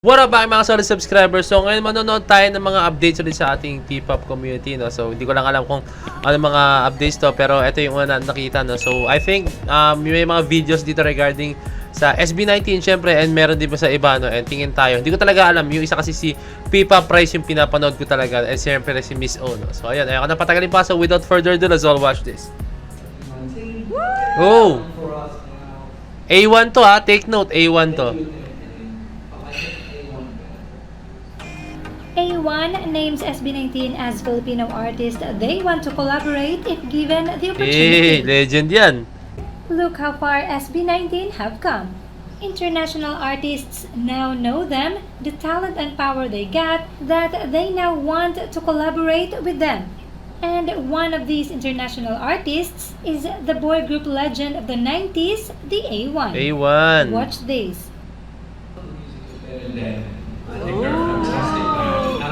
What up mga solid subscribers? So ngayon manonood tayo ng mga updates ulit sa ating P-pop community, no? So hindi ko lang alam kung ano mga updates to, pero ito yung una nakita, no? So I think may mga videos dito regarding sa SB19 syempre, and meron din pa sa iba, no? And tingin tayo. Hindi ko talaga alam. Yung isa kasi si P-pop Price yung pinapanood ko talaga, and syempre si Miss O, no? So ayun, ayoko na patagalin pa. So without further ado, let's all watch this. Oh! A1 to ha, take note, A1 to. A1 names SB19 as Filipino artist they want to collaborate if given the opportunity. Legend yan. Look how far SB19 have come. International artists now know them, the talent and power they got, that they now want to collaborate with them. And one of these international artists is the boy group legend of the 90s, the A1. A1. Watch this.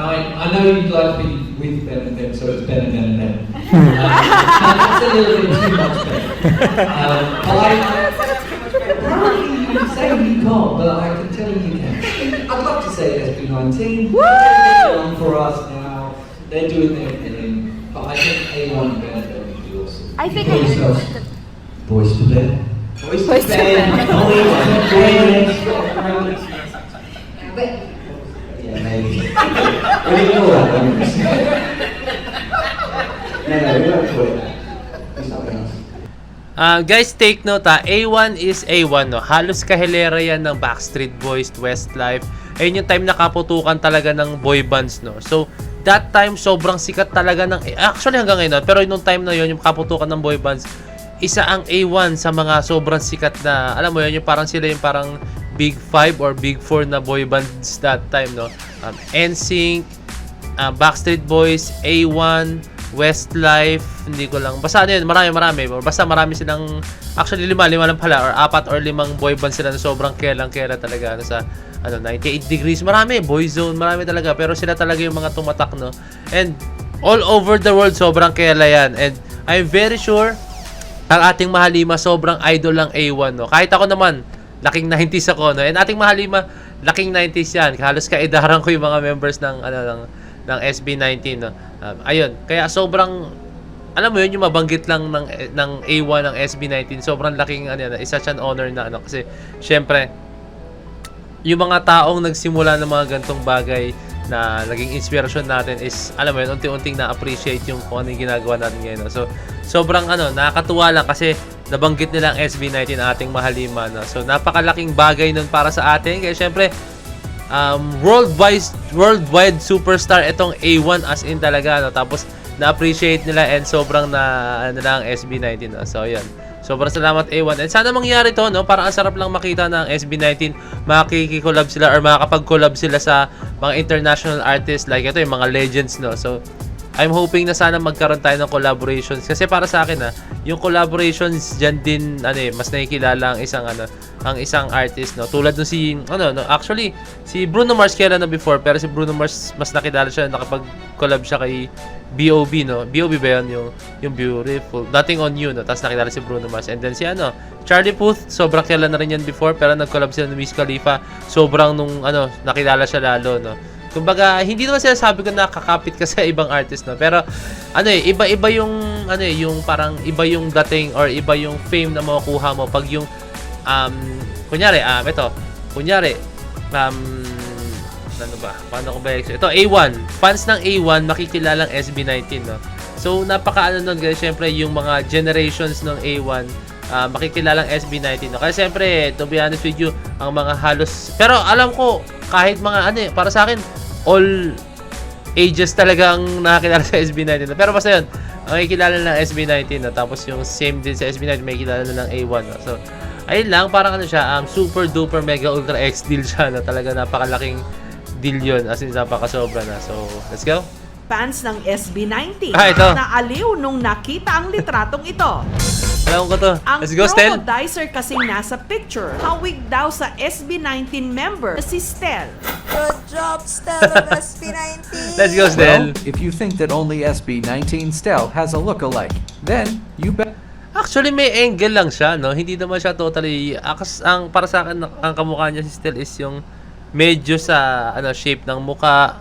I know you'd like to be with Ben and Ben, so it's Ben and Ben and Ben. That's a little bit too much Ben. You say you can't, but I can tell you can. I'd love to say SB19. They're on for us now. They're doing their thing. But I think A1 and Ben and Ben would be awesome. I think Voice to Ben. Voice to Ben. Yeah, maybe. We ignore that one. No, we don't quit. It's not enough. Guys, take note ha, A1 is A1, no? Halos kahilera yan ng Backstreet Boys, Westlife. Ayun yung time na kaputukan talaga ng boy bands, no? So, that time, sobrang sikat talaga ng... Actually, hanggang ngayon, no? Pero nung time na yun, yung kaputukan ng boy bands, isa ang A1 sa mga sobrang sikat na... Alam mo yun, yung parang sila yung parang Big 5 or Big 4 na boy bands that time, no? NSYNC, Backstreet Boys, A1, Westlife, hindi ko lang. Basta ano yun, marami. Basta marami silang, actually lima lang pala, or 4 or 5 boy bands sila na sobrang kelang-kela talaga. Ano, sa 98 Degrees, marami, Boyzone, marami talaga. Pero sila talaga yung mga tumatak, no? And all over the world, sobrang kela yan. And I'm very sure, ang ating Mahalima, sobrang idol lang A1, no? Kahit ako naman, laking 90s ako, no? And ating Mahalima, laking 90s yan. Halos kaidaran ko yung mga members ng ng SB19, no. Ayun, kaya sobrang alam mo yun, yung mabanggit lang ng A1 ng SB19, sobrang laking is such an honor na kasi syempre yung mga taong nagsimula ng mga gantong bagay na naging inspirasyon natin is, alam mo yun, unti-unting na-appreciate yung kung ano yung ginagawa natin ngayon, no? So, sobrang nakakatuwa lang kasi nabanggit nila ang SB19, ating Mahalima, no? So, napakalaking bagay nun para sa atin. Kaya syempre, worldwide superstar itong A1 as in talaga, no? Tapos, na-appreciate nila and sobrang na ang SB19, no? So, yun. Sobrang salamat A1. And sana mangyari to, no? Parang ang sarap lang makita ng SB19 makiki-collab sila or makakapag-collab sila sa mga international artists like ito, yung mga legends, no? So, I'm hoping na sana magkaroon tayo ng collaborations kasi para sa akin yung collaborations diyan din mas nakikilala ang isang artist, no? Tulad no si actually si Bruno Mars kaya na before, pero si Bruno Mars mas nakilala siya nakapag-collab siya kay B.O.B, no? B.O.B ba yun? Yung Beautiful, Nothing on You, no? Tapos nakilala si Bruno Mars. And then si Charlie Puth, sobrang kilala na rin yan before, pero nag-collab sila ng Wiz Khalifa. Sobrang nung nakilala siya lalo, no? Kumbaga, hindi naman sinasabi ko na kakapit ka sa ibang artist, no? Pero iba-iba yung yung parang iba yung dating or iba yung fame na makukuha mo pag yung kunyari ano ba? Paano ko ba ito? A1. Fans ng A1 makikilalang SB19, no? So, nun guys, syempre yung mga generations ng A1 makikilalang SB19, no? Kaya syempre, to be honest with you, ang mga halos, pero alam ko kahit mga para sa akin all ages talagang nakakilala sa SB19, no? Pero basta yun, makikilala ng SB19, no? Tapos yung same din sa SB19 makikilala na ng A1, no? So ayun lang, parang siya super duper mega ultra X deal siya, no? Talaga napakalaking deal yun, as in napakasobra na. So let's go. fans ng SB19 Ito. na aliw nung nakita ang litratong ito. Alam ko to. Ang Let's go, Stel. promodizer kasing nasa picture, hawig daw sa SB19 member na si Stel. Good job, Stel of SB19. Let's go, Stel. Well, if you think that only SB19 Stel has a look-alike, then you bet. Actually, may angle lang siya, no? Hindi naman siya totally... ang para sa akin, ang kamukha niya si Stel is yung medyo sa ano shape ng muka,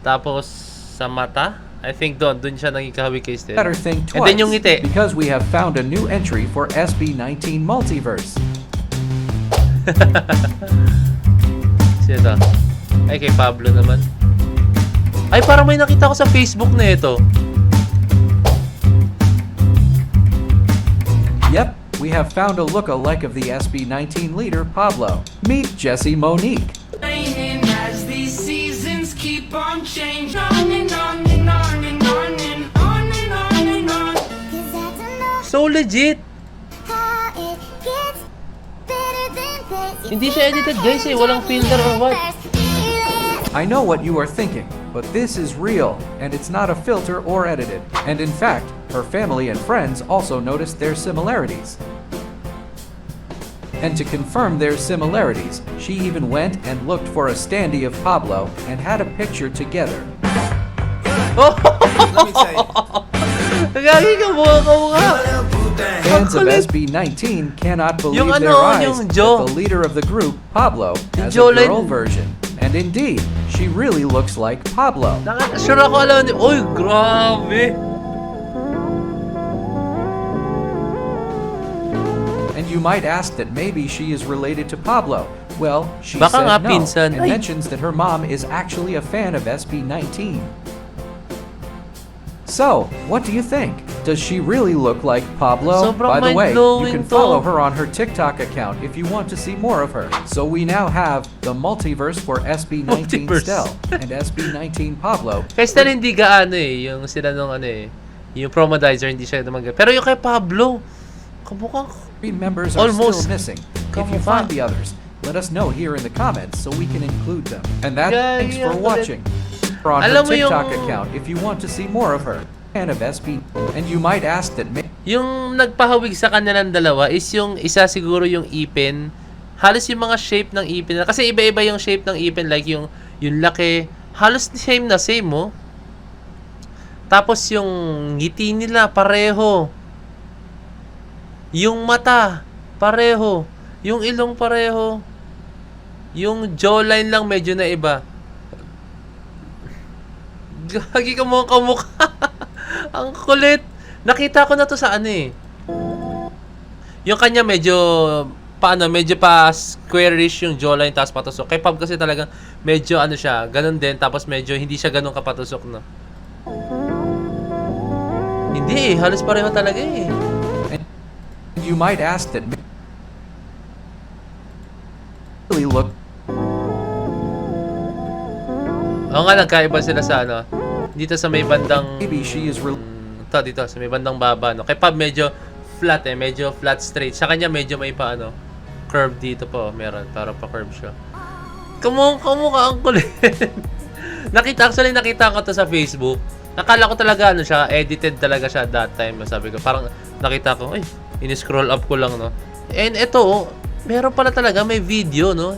tapos sa mata. I think doon siya naging kahawig kay Stell. Better think And twice, then yung ngiti. because we have found a new entry for SB19 Multiverse. Sino to? Ay, kay Pablo naman. Ay, parang may nakita ko sa Facebook na ito. Yep, we have found a look-alike of the SB19 leader, Pablo. Meet Jessie Monique. Raining as these seasons keep on changing. On and on and on and on and on and on and on. So legit! Hindi siya edited guys eh, walang filter or what. I know what you are thinking, but this is real, and it's not a filter or edited. And in fact, her family and friends also noticed their similarities. And to confirm their similarities, she even went and looked for a standee of Pablo and had a picture together. Gagi ka mukha. Fans of Kulit. SB19 cannot believe Yung their ano, eyes yung that jaw. the leader of the group, Pablo, has a jawline. girl version. And indeed, she really looks like Pablo. Sure ako alam ni... Uy, grabe! And you might ask that maybe she is related to Pablo. Well, she Baka nga said no, pinsan. and Ay. mentions that her mom is actually a fan of SB19. So, what do you think? Does she really look like Pablo? Sobrang By the way, you mind-blowing can to. follow her on her TikTok account if you want to see more of her. So we now have the multiverse for SB19 Multiverse. Stell and SB19 Pablo. Kay Stell hindi gaano eh, yung sila nung ano eh, yung Promodizer hindi siya naman. Pero yung kay Pablo, kamukha ko. 3 members are Almost. still missing. If you Kamukha. find the others, let us know here in the comments so we can include them. And that, Yeah, thanks yeah, for but watching. Or on her Alam mo TikTok yung- account if you want to see more of her. Fan of SB. And you might ask that Yung nagpahawig sa kanilang dalawa is yung isa siguro yung ipin. Halos yung mga shape ng ipin nila. Kasi iba-iba yung shape ng ipin. Like yung laki. Halos same na same, oh. Tapos yung ngiti nila, pareho. Yung mata, pareho. Yung ilong, pareho. Yung jawline lang medyo na iba. Gagi ka mo kamukha. Ang kulit. Nakita ko na to sa ano eh. Yung kanya medyo medyo pa squarish yung jawline tapos patusok. Kay Pab kasi talagang medyo ano siya, ganun din tapos medyo hindi siya ganun kapatusok, no. Hindi eh, halos pareho talaga eh. and you might ask that really look Oo nga, nagkaiba sila sa ano. Dito sa may bandang maybe she is dito sa may bandang baba, no. Kay Pab medyo flat eh, medyo flat straight. Sa kanya medyo may pa ano, curve dito po, meron para pa curve siya. Kamukha ang kulit. Nakita ko to sa Facebook. Nakala ko talaga ano siya, edited talaga siya that time. Sabi ko, parang nakita ko, ay, ini-scroll up ko lang, no. And ito, oh, meron pala talaga may video, no.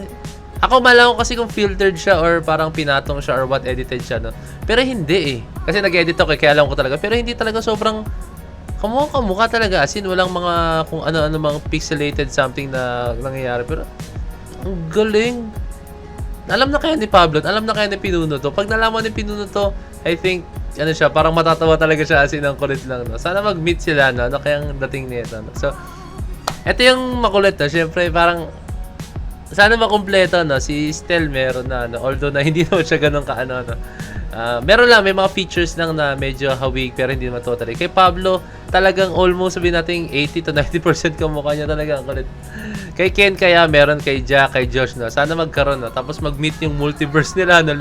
Ako malaw ko kasi kung filtered siya or parang pinatong siya or what edited siya, no. Pero hindi eh. Kasi nag-edit ako, kaya alam ko talaga. Pero hindi talaga sobrang kamukha talaga. As in, walang mga kung ano-ano mga pixelated something na nangyayari. Pero, ang galing. Alam na kaya ni Pablo, alam na kaya ni Pinuno to. Pag nalaman ni Pinuno to, I think, ano siya, parang matatawa talaga siya as in ang kulit lang, no. Sana mag-meet sila, no. Ano kaya ang dating nito, no. So, ito yung makulit, no. Siyempre, parang, sana makumpleto, no. Si Stell meron na, no. Although na hindi naman siya ganun kaano, no. Meron lang, may mga features lang na medyo hawig pero hindi naman totally. Kay Pablo, talagang almost sabihin natin 80 to 90% kamukha niya talaga ang kulit. Kay Ken kaya meron, kay Jack, kay Josh, no. Sana magkaroon, no. Tapos mag-meet yung multiverse nila, no.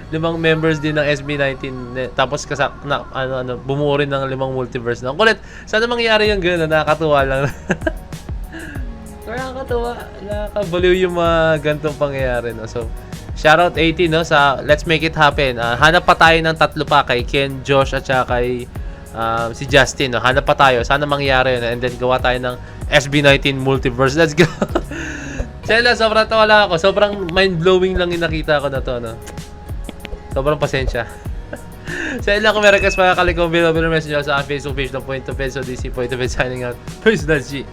Limang members din ng SB19. Tapos bumuo rin ng 5 multiverse, no. Ang kulit. Sana mangyari yung gano'n, nakakatuwa lang. Nakakatuwa. Nakakabaliw yung mga ganitong pangyayari, no. So, shoutout 80, no, sa Let's Make It Happen. Hanap pa tayo ng 3 pa kay Ken, Josh, at saka kay si Justin, no. Hanap pa tayo. Sana mangyari yun. And then gawa tayo ng SB19 Multiverse. Let's go! Chela, sobrang tawa lang ako. Sobrang mind-blowing lang yung nakita ko na to, no. Sobrang pasensya. Chela, kung may request pa, kalikong below message sa Facebook page ng Point of Ed. So, DC Point of Ed signing out. Peace, that's G.